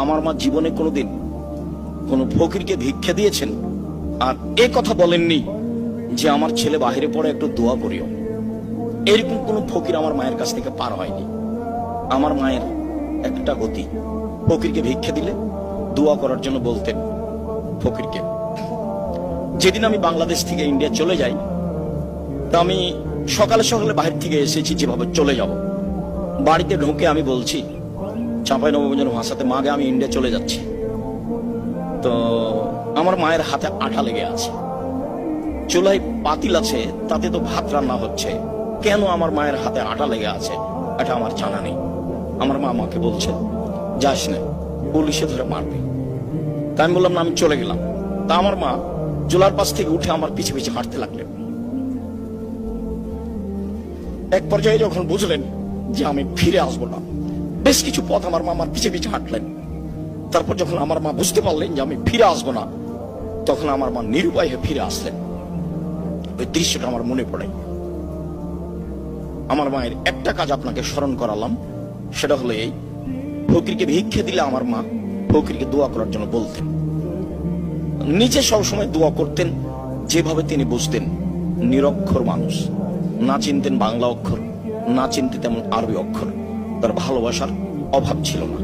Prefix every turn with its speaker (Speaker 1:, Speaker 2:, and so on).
Speaker 1: আমার মা জীবনে কোনোদিন কোন ফকিরকে ভিক্ষা দিয়েছেন আর এ কথা বলেননি যে আমার ছেলে বাহিরে পড়ে একটু দোয়া করিও। এরকম কোন ফকির আমার মায়ের কাছ থেকে পার হয়নি। আমার মায়ের একটা গতি, ফকিরকে ভিক্ষা দিলে দোয়া করার জন্য বলতেন ফকিরকে। যেদিন আমি বাংলাদেশ থেকে ইন্ডিয়া চলে যাই, তা আমি সকালে সকালে বাহির থেকে এসেছি যেভাবে চলে যাব, বাড়িতে ঢুকে আমি বলছি চাঁপাইনবাবগঞ্জের ভাষাতে, মাগে আমি ইন্ডিয়া চলে যাচ্ছি। তো আমার মায়ের হাতে আঠা লেগে আছে, চুলায় পাতিল আছে, তাতে তো ভাত রান্না হচ্ছে, কেন আমার মায়ের হাতে আঠা লেগে আছে এটা আমার জানা নেই। আমার মা আমাকে বলছে যাস না, পুলিশে ধরে মারবে। তাই আমি বললাম না, আমি চলে গেলাম। তা আমার মা চুলার পাশ থেকে উঠে আমার পিছে পিছে হাঁটতে লাগলেন। এক পর্যায়ে যখন বুঝলেন যে আমি ফিরে আসবো না, বেশ কিছু পথ আমার মা আমার পিছে পিছে হাঁটলেন। তারপর যখন আমার মা বুঝতে পারলেন যে আমি ফিরে আসবো না, তখন আমার মা নিরুপায় হয়ে ফিরে আসলেন। ওই দৃশ্যটা আমার মনে পড়ে। আমার মায়ের একটা কাজ আপনাকে স্মরণ করালাম, সেটা হলো এই, ফকিরকে ভিক্ষে দিলে আমার মা ফকিরকে দোয়া করার জন্য বলতেন। নিচে সবসময় দোয়া করতেন যেভাবে তিনি বুঝতেন। নিরক্ষর মানুষ, না চিনতেন বাংলা অক্ষর, না চিনতেন তেমন আরবি অক্ষর, তার ভালোবাসার অভাব ছিল না।